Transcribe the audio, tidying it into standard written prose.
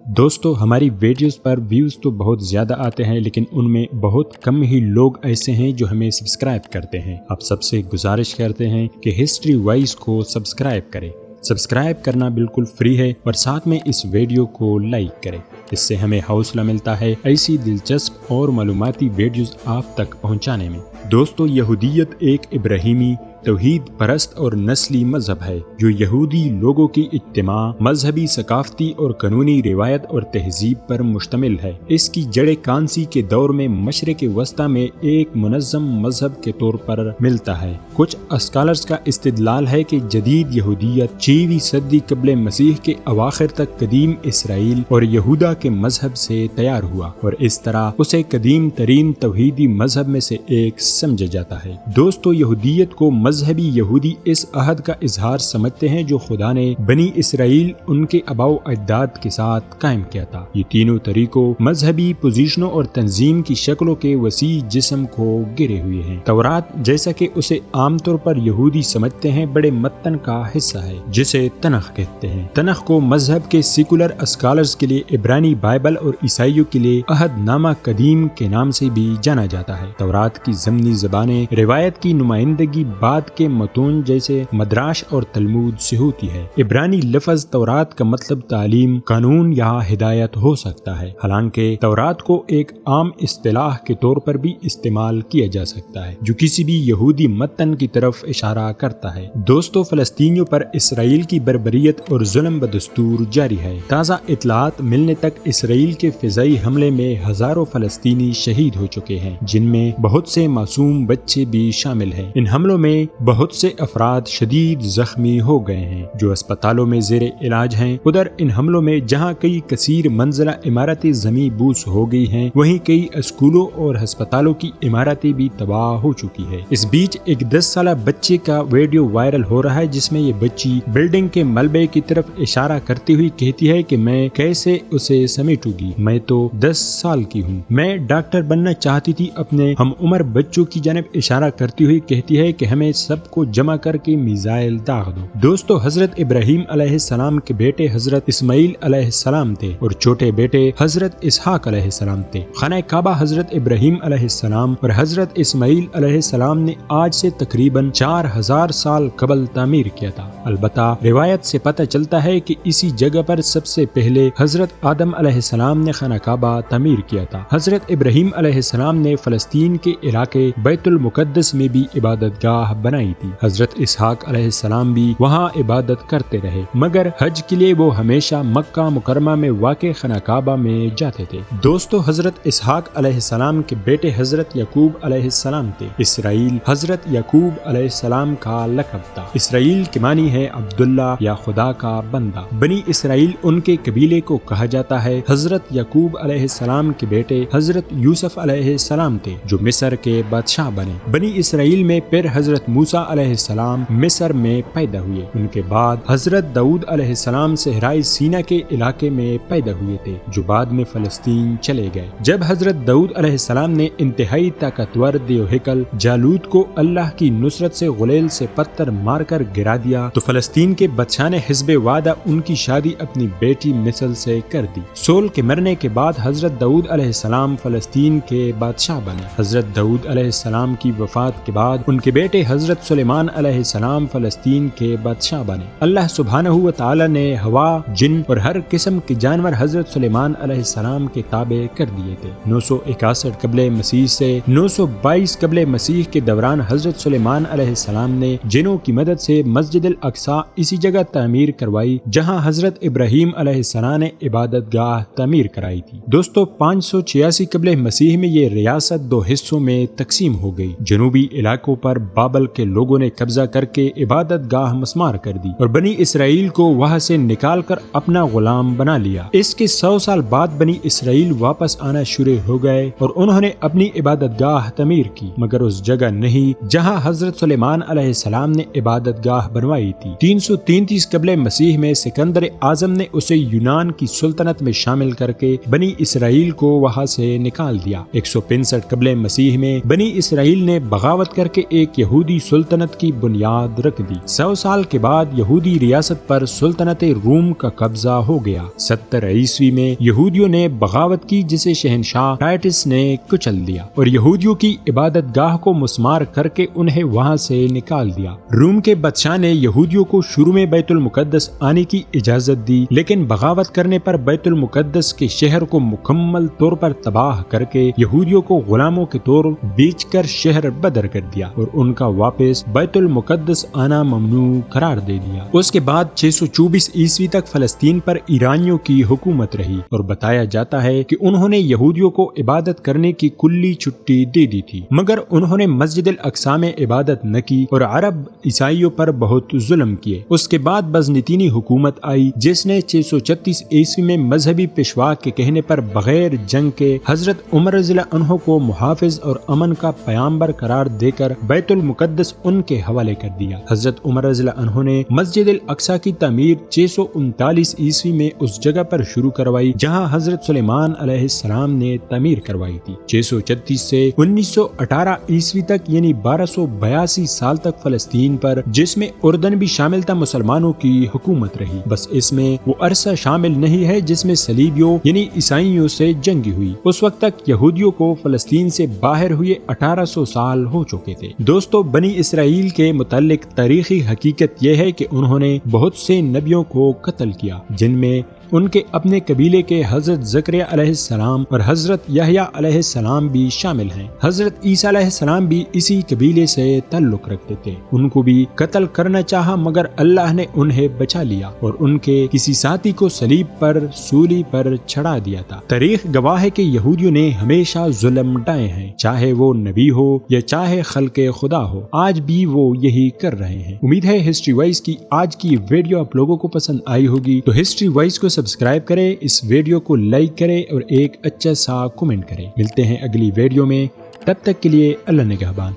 دوستو ہماری ویڈیوز پر ویوز تو بہت زیادہ آتے ہیں، لیکن ان میں بہت کم ہی لوگ ایسے ہیں جو ہمیں سبسکرائب کرتے ہیں۔ آپ سب سے گزارش کرتے ہیں کہ ہسٹری وائز کو سبسکرائب کریں۔ سبسکرائب کرنا بالکل فری ہے اور ساتھ میں اس ویڈیو کو لائک کریں۔ اس سے ہمیں حوصلہ ملتا ہے ایسی دلچسپ اور معلوماتی ویڈیوز آپ تک پہنچانے میں۔ دوستو یہودیت ایک ابراہیمی توحید پرست اور نسلی مذہب ہے جو یہودی لوگوں کی اجتماع، مذہبی، ثقافتی اور قانونی روایت اور تہذیب پر مشتمل ہے۔ اس کی جڑیں کانسی کے دور میں مشرق وسطی میں ایک منظم مذہب کے طور پر ملتا ہے۔ کچھ اسکالرز کا استدلال ہے کہ جدید یہودیت 6ویں صدی قبل مسیح کے اواخر تک قدیم اسرائیل اور یہودا کے مذہب سے تیار ہوا اور اس طرح اسے قدیم ترین توحیدی مذہب میں سے ایک سمجھا جاتا ہے۔ دوستو یہودیت کو مذہبی یہودی اس عہد کا اظہار سمجھتے ہیں جو خدا نے بنی اسرائیل ان کے آباء و اجداد کے ساتھ قائم کیا تھا۔ یہ تینوں طریقوں مذہبی پوزیشنوں اور تنظیم کی شکلوں کے وسیع جسم کو گرے ہوئے ہیں۔ تورات جیسا کہ اسے عام طور پر یہودی سمجھتے ہیں بڑے متن کا حصہ ہے جسے تنخ کہتے ہیں۔ تنخ کو مذہب کے سیکولر اسکالرز کے لیے عبرانی بائبل اور عیسائیوں کے لیے عہد نامہ قدیم کے نام سے بھی جانا جاتا ہے۔ تورات کی ضمنی زبانیں روایت کی نمائندگی بعد کے متون جیسے مدراش اور تلمود سے ہوتی ہے۔ عبرانی لفظ تورات کا مطلب تعلیم، قانون یا ہدایت ہو سکتا ہے، حالانکہ تورات کو ایک عام اصطلاح کے طور پر بھی استعمال کیا جا سکتا ہے جو کسی بھی یہودی متن کی طرف اشارہ کرتا ہے۔ دوستو فلسطینیوں پر اسرائیل کی بربریت اور ظلم بدستور جاری ہے۔ تازہ اطلاعات ملنے تک اسرائیل کے فضائی حملے میں ہزاروں فلسطینی شہید ہو چکے ہیں، جن میں بہت سے معصوم بچے بھی شامل ہیں۔ ان حملوں میں بہت سے افراد شدید زخمی ہو گئے ہیں جو اسپتالوں میں زیر علاج ہیں۔ ادھر ان حملوں میں جہاں کئی کثیر منزلہ عمارتیں زمیں بوس ہو گئی ہیں، وہیں کئی اسکولوں اور ہسپتالوں کی عمارتیں بھی تباہ ہو چکی ہے۔ اس بیچ ایک 10 سالہ بچے کا ویڈیو وائرل ہو رہا ہے جس میں یہ بچی بلڈنگ کے ملبے کی طرف اشارہ کرتی ہوئی کہتی ہے کہ میں کیسے اسے سمیٹوں گی، میں تو 10 سال کی ہوں، میں ڈاکٹر بننا چاہتی تھی۔ اپنے ہم عمر بچوں کی جانب اشارہ کرتی ہوئی کہتی ہے کہ ہمیں سب کو جمع کر کے میزائل داغ دو۔ دوستو حضرت ابراہیم علیہ السلام کے بیٹے حضرت اسماعیل علیہ السلام تھے اور چھوٹے بیٹے حضرت اسحاق علیہ السلام تھے۔ خانہ کعبہ حضرت ابراہیم علیہ السلام اور حضرت اسماعیل علیہ السلام نے آج سے تقریباً 4000 سال قبل تعمیر کیا تھا۔ البتہ روایت سے پتہ چلتا ہے کہ اسی جگہ پر سب سے پہلے حضرت آدم علیہ السلام نے خانہ کعبہ تعمیر کیا تھا۔ حضرت ابراہیم علیہ السلام نے فلسطین کے علاقے بیت المقدس میں بھی عبادت گاہ بنائی تھی۔ حضرت اسحاق علیہ السلام بھی وہاں عبادت کرتے رہے، مگر حج کے لیے وہ ہمیشہ مکہ مکرمہ میں واقع خانہ کعبہ میں جاتے تھے۔ دوستو حضرت اسحاق علیہ السلام کے بیٹے حضرت یعقوب علیہ السلام تھے۔ اسرائیل حضرت یعقوب علیہ السلام کا لقب تھا۔ اسرائیل کے معنی ہے عبداللہ یا خدا کا بندہ۔ بنی اسرائیل ان کے قبیلے کو کہا جاتا ہے۔ حضرت یعقوب علیہ السلام کے بیٹے حضرت یوسف علیہ السلام تھے جو مصر کے بادشاہ بنے۔ بنی اسرائیل میں پھر حضرت موسیٰ علیہ السلام مصر میں پیدا ہوئے۔ ان کے بعد حضرت داؤد علیہ السلام صحرائی سینا کے علاقے میں پیدا ہوئے تھے جو بعد میں فلسطین چلے گئے۔ جب حضرت داؤد علیہ السلام نے انتہائی طاقتور دیو ہیکل جالوت کو اللہ کی نصرت سے غلیل سے پتھر مار کر گرا دیا تو فلسطین کے بادشاہ نے حزب وعدہ ان کی شادی اپنی بیٹی مثل سے کر دی۔ سول کے مرنے کے بعد حضرت داؤد علیہ السلام فلسطین کے بادشاہ بنے۔ حضرت داؤد علیہ السلام کی وفات کے بعد ان کے بیٹے حضرت سلیمان علیہ السلام فلسطین کے بادشاہ بنے۔ اللہ سبحانہ و تعالی نے ہوا، جن اور ہر قسم کے جانور حضرت سلیمان علیہ السلام کے تابع کر دیے تھے۔ 961 قبل مسیح سے 922 قبل مسیح کے دوران حضرت سلیمان علیہ السلام نے جنوں کی مدد سے مسجد الاقصی اسی جگہ تعمیر کروائی جہاں حضرت ابراہیم علیہ السلام نے عبادت گاہ تعمیر کرائی تھی۔ دوستو 586 قبل مسیح میں یہ ریاست 2 حصوں میں تقسیم ہو گئی۔ جنوبی علاقوں پر بابل کے لوگوں نے قبضہ کر کے عبادت گاہ مسمار کر دی اور بنی اسرائیل کو وہاں سے نکال کر اپنا غلام بنا لیا۔ اس کے 100 سال بعد بنی اسرائیل واپس آنا شروع ہو گئے اور انہوں نے اپنی عبادت گاہ تعمیر کی، مگر اس جگہ نہیں جہاں حضرت سلیمان علیہ السلام نے عبادت گاہ بنوائی تھی۔ 333 قبل مسیح میں سکندر اعظم نے اسے یونان کی سلطنت میں شامل کر کے بنی اسرائیل کو وہاں سے نکال دیا۔ 165 قبل مسیح میں بنی اسرائیل نے بغاوت کر کے ایک یہودی سلطنت کی بنیاد رکھ دی۔ 100 سال کے بعد یہودی ریاست پر سلطنت روم کا قبضہ ہو گیا۔ 70 عیسوی میں یہودیوں نے بغاوت کی جسے شہنشاہ ٹائٹس نے کچل دیا اور یہودیوں کی عبادت گاہ کو مسمار کر کے انہیں وہاں سے نکال دیا۔ روم کے بادشاہ نے یہودیوں کو شروع میں بیت المقدس آنے کی اجازت دی، لیکن بغاوت کرنے پر بیت المقدس کے شہر کو مکمل طور پر تباہ کر کے یہودیوں کو غلاموں کے طور بیچ کر شہر بدر کر دیا اور ان کا واپس بیت المقدس آنا ممنوع قرار دے دیا۔ اس کے بعد 624 عیسوی تک فلسطین پر ایرانیوں کی حکومت رہی اور بتایا جاتا ہے کہ انہوں نے یہودیوں کو عبادت کرنے کی کلی چھٹی دے دی تھی، مگر انہوں نے مسجد الاقصی میں عبادت نہ کی اور عرب عیسائیوں پر بہت ظلم کیے۔ اس کے بعد بزنطینی حکومت آئی جس نے 636 عیسوی میں مذہبی پیشوا کے کہنے پر بغیر جنگ کے حضرت عمر رضی اللہ عنہ کو محافظ اور امن کا پیامبر قرار دے کر بیت المقدس ان کے حوالے کر دیا۔ حضرت عمر رضی اللہ عنہ نے مسجد الاقصی کی تعمیر 639 عیسوی میں اس جگہ پر شروع کروائی جہاں حضرت سلیمان علیہ السلام نے تعمیر کروائی تھی۔ 636 سے 1918 عیسوی تک یعنی 1282 سال تک فلسطین پر، جس میں اردن بھی شامل تھا، مسلمانوں کی حکومت رہی۔ بس اس میں وہ عرصہ شامل نہیں ہے جس میں صلیبیوں یعنی عیسائیوں سے جنگ ہوئی۔ اس وقت تک یہودیوں کو فلسطین سے باہر ہوئے 1800 سال ہو چکے تھے۔ دوستو، بنی اسرائیل کے متعلق تاریخی حقیقت یہ ہے کہ انہوں نے بہت سے نبیوں کو قتل کیا، جن میں ان کے اپنے قبیلے کے حضرت زکریا علیہ السلام اور حضرت یحییٰ علیہ السلام بھی شامل ہیں۔ حضرت عیسیٰ علیہ السلام بھی اسی قبیلے سے تعلق رکھتے تھے۔ ان کو بھی قتل کرنا چاہا مگر اللہ نے انہیں بچا لیا اور ان کے کسی ساتھی کو صلیب پر سولی پر چڑھا دیا تھا۔ تاریخ گواہ ہے کہ یہودیوں نے ہمیشہ ظلم ڈھائے ہیں، چاہے وہ نبی ہو یا چاہے خلق خدا ہو، آج بھی وہ یہی کر رہے ہیں۔ امید ہے ہسٹری وائز کی آج کی ویڈیو آپ لوگوں کو پسند آئی ہوگی، تو ہسٹری وائز کو سبسکرائب کریں، اس ویڈیو کو لائک کریں اور ایک اچھا سا کمنٹ کریں۔ ملتے ہیں اگلی ویڈیو میں، تب تک کے لیے اللہ نگہبان۔